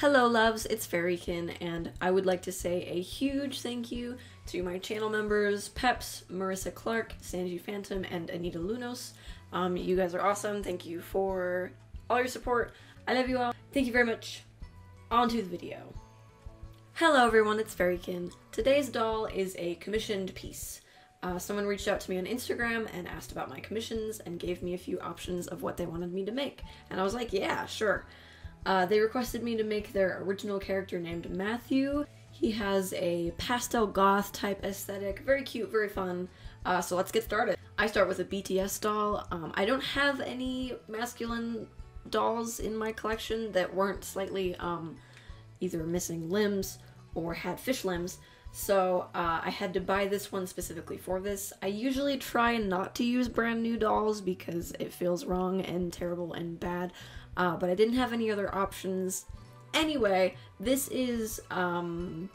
Hello loves, it's Fairiekin, and I would like to say a huge thank you to my channel members, Peps, Marissa Clark, Sanji Phantom, and Anita Lunos. You guys are awesome. Thank you for all your support. I love you all. Thank you very much. On to the video. Hello everyone, it's Fairiekin. Today's doll is a commissioned piece. Someone reached out to me on Instagram and asked about my commissions and gave me a few options of what they wanted me to make. And I was like, yeah, sure. They requested me to make their original character named Matthew. He has a pastel goth type aesthetic, very cute, very fun. So let's get started. I start with a BTS doll. I don't have any masculine dolls in my collection that weren't slightly either missing limbs or had fish limbs. So I had to buy this one specifically for this. I usually try not to use brand new dolls because it feels wrong and terrible and bad. But I didn't have any other options. Anyway, this is Jungkook.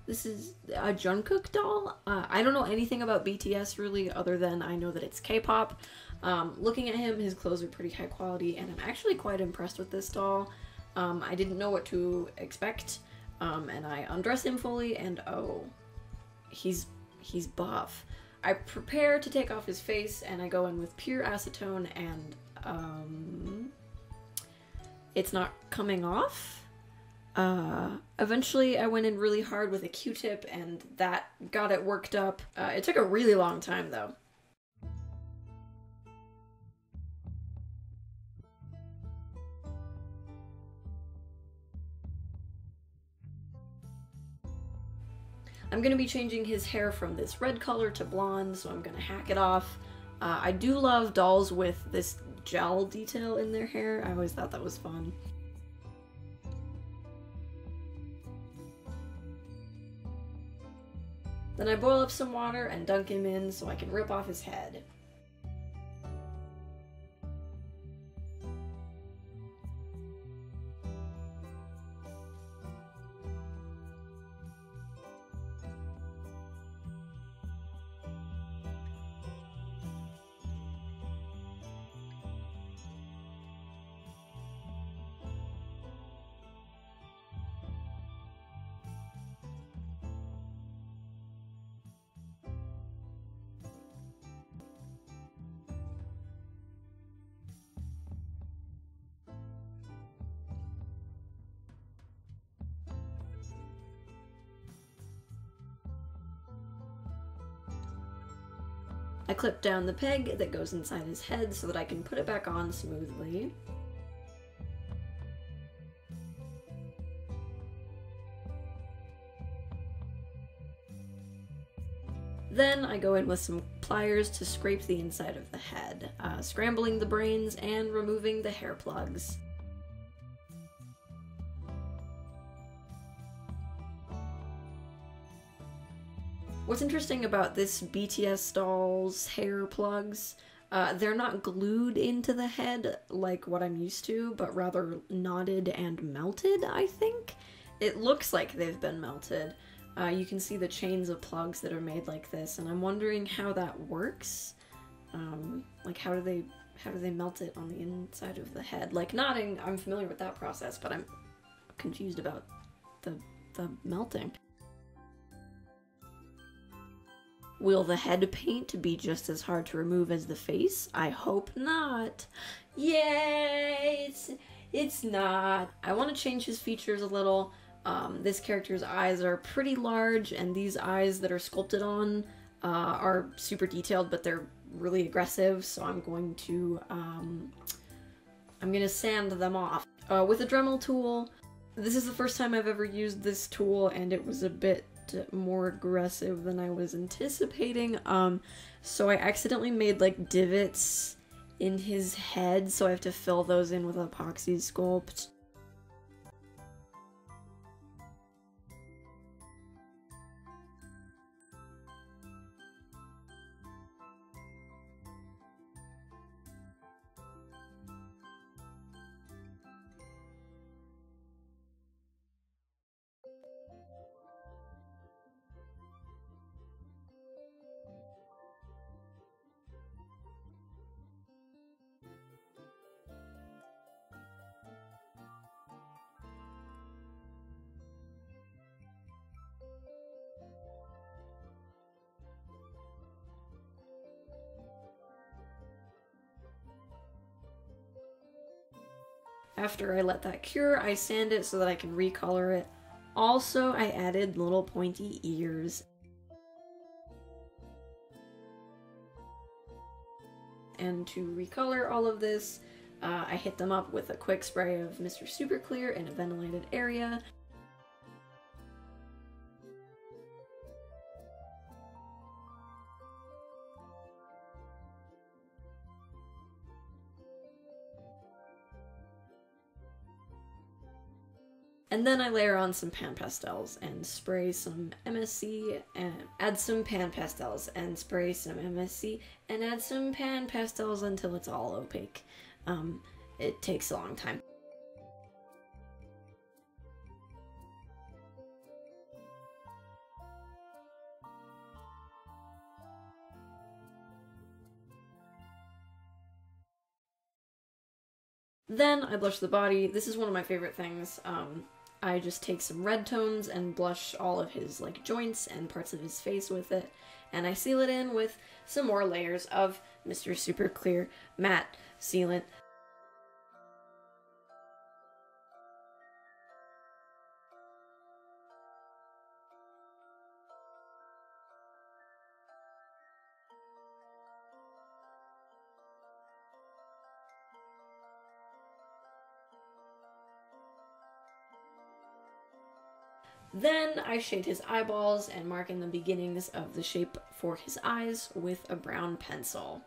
This is a Jungkook doll. I don't know anything about BTS really, other than I know that it's K-pop. Looking at him, his clothes are pretty high quality, and I'm actually quite impressed with this doll. I didn't know what to expect, and I undress him fully, and oh, he's buff. I prepare to take off his face, and I go in with pure acetone, and it's not coming off. Eventually I went in really hard with a Q-tip and that got it worked up. It took a really long time though. I'm gonna be changing his hair from this red color to blonde, so I'm gonna hack it off. I do love dolls with this gel detail in their hair. I always thought that was fun. Then I boil up some water and dunk him in so I can rip off his head. I clip down the peg that goes inside his head so that I can put it back on smoothly. Then I go in with some pliers to scrape the inside of the head, scrambling the brains and removing the hair plugs. What's interesting about this BTS doll's hair plugs, they're not glued into the head like what I'm used to, but rather knotted and melted, I think. It looks like they've been melted. You can see the chains of plugs that are made like this, and I'm wondering how that works. Like how do they melt it on the inside of the head? Like knotting, I'm familiar with that process, but I'm confused about the melting. Will the head paint be just as hard to remove as the face? I hope not. Yay! It's not. I want to change his features a little. This character's eyes are pretty large, and these eyes that are sculpted on are super detailed, but they're really aggressive, so I'm going to sand them off. With a Dremel tool, this is the first time I've ever used this tool, and it was a bit more aggressive than I was anticipating, so I accidentally made like divots in his head, so I have to fill those in with epoxy sculpt. after I let that cure, I sand it so that I can recolor it. Also, I added little pointy ears. And to recolor all of this, I hit them up with a quick spray of Mr. Super Clear in a ventilated area. And then I layer on some pan pastels and spray some MSC and add some pan pastels and spray some MSC and add some pan pastels until it's all opaque. It takes a long time. Then I blush the body. This is one of my favorite things. I just take some red tones and blush all of his like joints and parts of his face with it, and I seal it in with some more layers of Mr. Super Clear Matte Sealant. Then I shade his eyeballs and mark in the beginnings of the shape for his eyes with a brown pencil.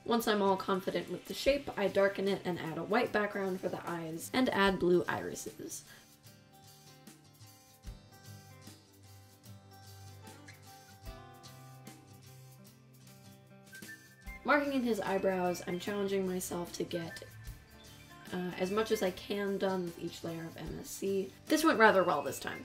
Once I'm all confident with the shape, I darken it and add a white background for the eyes and add blue irises. Marking in his eyebrows, I'm challenging myself to get as much as I can done with each layer of MSC. This went rather well this time.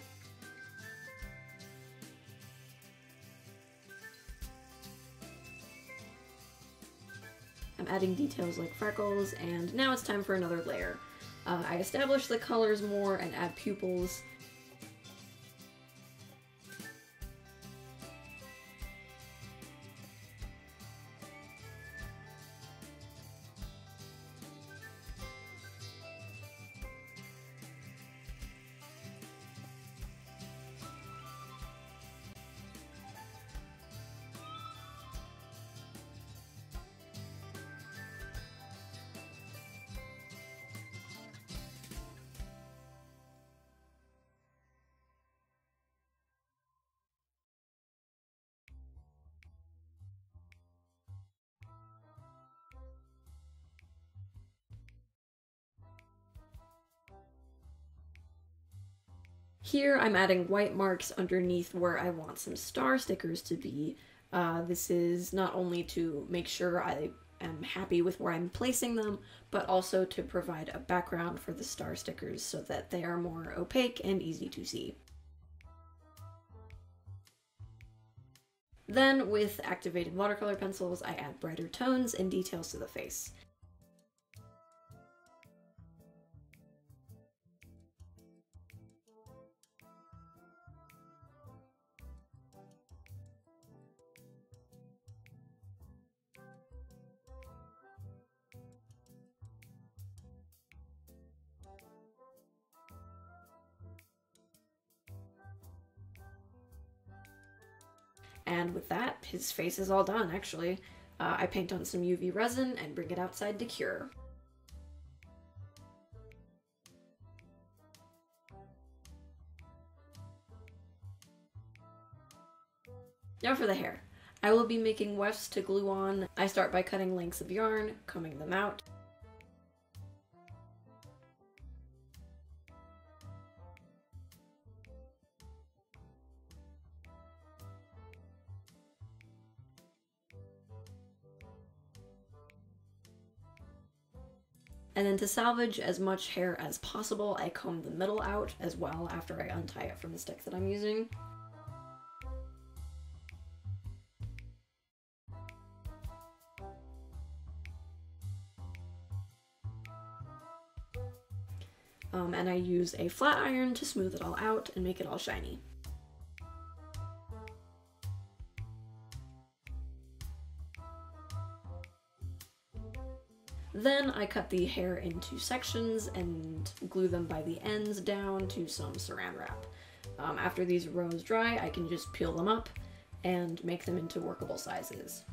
I'm adding details like freckles, and now it's time for another layer. I establish the colors more and add pupils. Here I'm adding white marks underneath where I want some star stickers to be. This is not only to make sure I am happy with where I'm placing them, but also to provide a background for the star stickers so that they are more opaque and easy to see. Then, with activated watercolor pencils, I add brighter tones and details to the face. And with that, his face is all done, actually. I paint on some UV resin and bring it outside to cure. Now for the hair. I will be making wefts to glue on. I start by cutting lengths of yarn, combing them out. And then to salvage as much hair as possible, I comb the middle out as well after I untie it from the stick that I'm using. And I use a flat iron to smooth it all out and make it all shiny. Then I cut the hair into sections and glue them by the ends down to some saran wrap. After these rows dry, I can just peel them up and make them into workable sizes.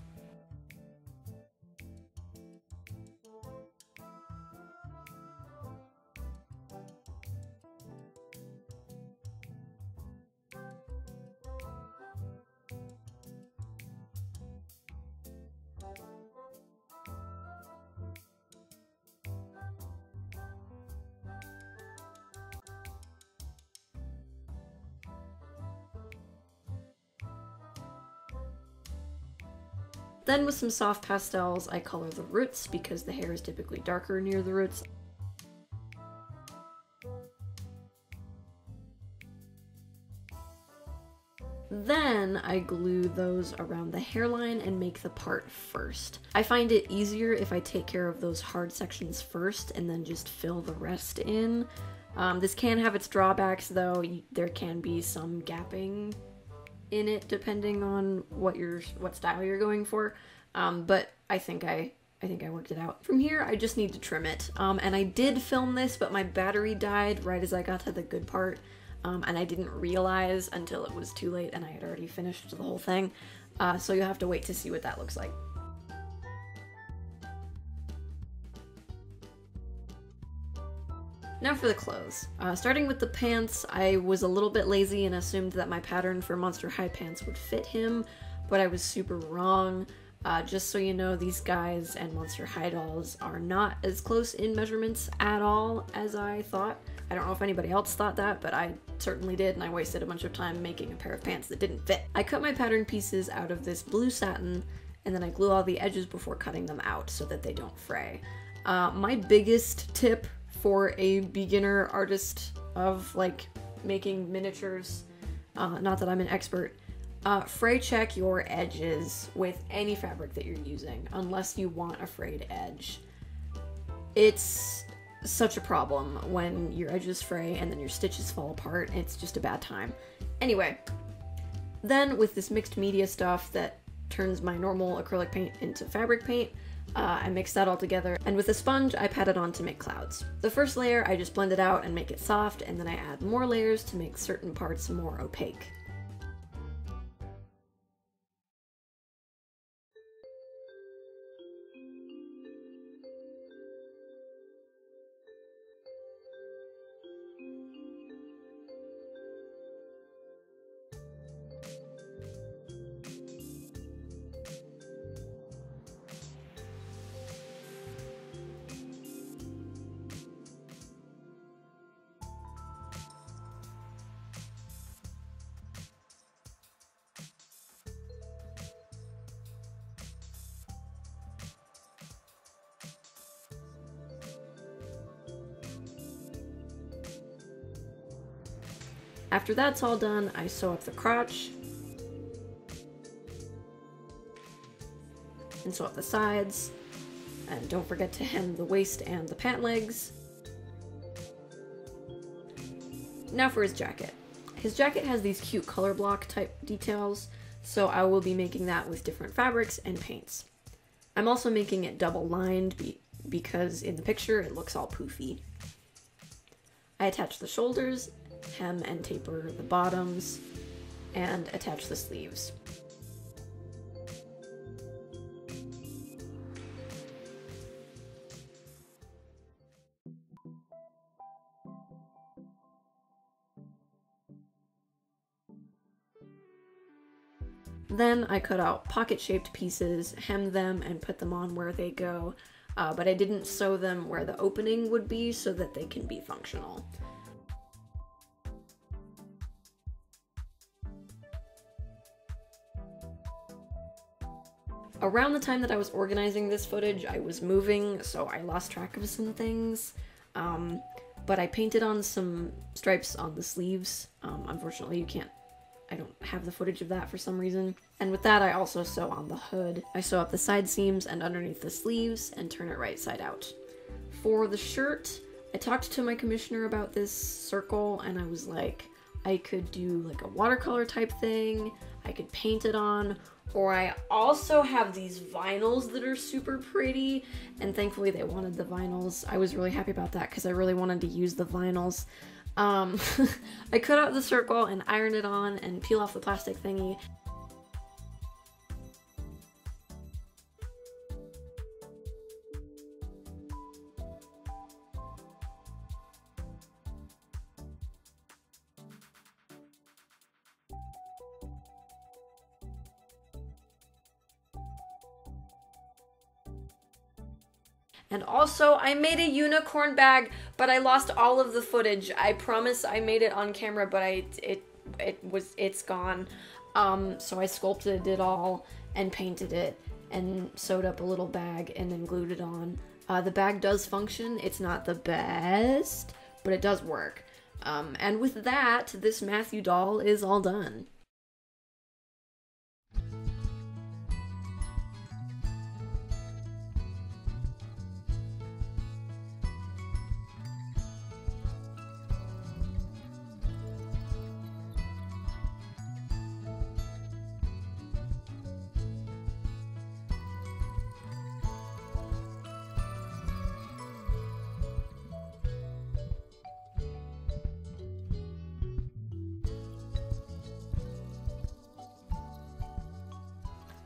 Then with some soft pastels, I color the roots because the hair is typically darker near the roots. Then I glue those around the hairline and make the part first. I find it easier if I take care of those hard sections first and then just fill the rest in. This can have its drawbacks though. There can be some gapping in it depending on what style you're going for, but I think I worked it out. From here I just need to trim it, and I did film this, but my battery died right as I got to the good part, and I didn't realize until it was too late and I had already finished the whole thing, so you'll have to wait to see what that looks like. Now for the clothes. Starting with the pants, I was a little bit lazy and assumed that my pattern for Monster High pants would fit him, but I was super wrong. Just so you know, these guys and Monster High dolls are not as close in measurements at all as I thought. I don't know if anybody else thought that, but I certainly did, and I wasted a bunch of time making a pair of pants that didn't fit. I cut my pattern pieces out of this blue satin, and then I glue all the edges before cutting them out so that they don't fray. My biggest tip for a beginner artist of like making miniatures, not that I'm an expert, fray check your edges with any fabric that you're using unless you want a frayed edge. It's such a problem when your edges fray and then your stitches fall apart. It's just a bad time. Anyway, then with this mixed media stuff that turns my normal acrylic paint into fabric paint, I mix that all together, and with a sponge I pat it on to make clouds. The first layer I just blend it out and make it soft, and then I add more layers to make certain parts more opaque. After that's all done, I sew up the crotch and sew up the sides, and don't forget to hem the waist and the pant legs. Now for his jacket. His jacket has these cute color block type details, so I will be making that with different fabrics and paints. I'm also making it double lined because in the picture it looks all poofy. I attach the shoulders, hem and taper the bottoms, and attach the sleeves. Then I cut out pocket-shaped pieces, hem them, and put them on where they go, but I didn't sew them where the opening would be so that they can be functional. Around the time that I was organizing this footage, I was moving, so I lost track of some things. But I painted on some stripes on the sleeves. Unfortunately, I don't have the footage of that for some reason. And with that, I also sew on the hood. I sew up the side seams and underneath the sleeves and turn it right side out. For the shirt, I talked to my commissioner about this circle, and I was like, I could do like a watercolor type thing, I could paint it on, or I also have these vinyls that are super pretty, and thankfully they wanted the vinyls. I was really happy about that because I really wanted to use the vinyls. I cut out the circle and ironed it on and peel off the plastic thingy. And also, I made a unicorn bag, but I lost all of the footage. I promise I made it on camera, but it's gone. So I sculpted it all and painted it and sewed up a little bag and then glued it on. The bag does function. It's not the best, but it does work. And with that, this Matthew doll is all done.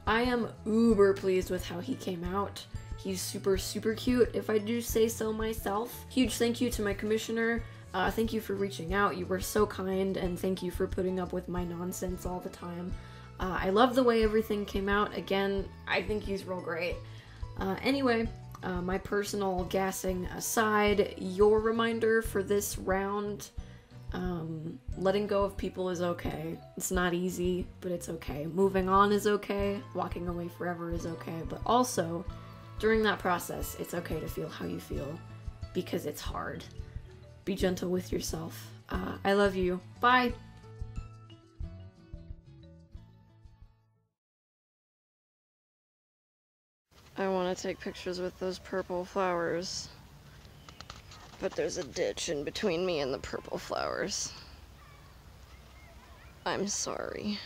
I am uber pleased with how he came out. He's super, super cute, if I do say so myself. Huge thank you to my commissioner. Thank you for reaching out. You were so kind, and thank you for putting up with my nonsense all the time. I love the way everything came out. Again, I think he's real great. Anyway, my personal gassing aside, your reminder for this round, letting go of people is okay. It's not easy, but it's okay. Moving on is okay. Walking away forever is okay. But also, during that process, it's okay to feel how you feel, because it's hard. Be gentle with yourself. I love you. Bye! I want to take pictures with those purple flowers, but there's a ditch in between me and the purple flowers. I'm sorry.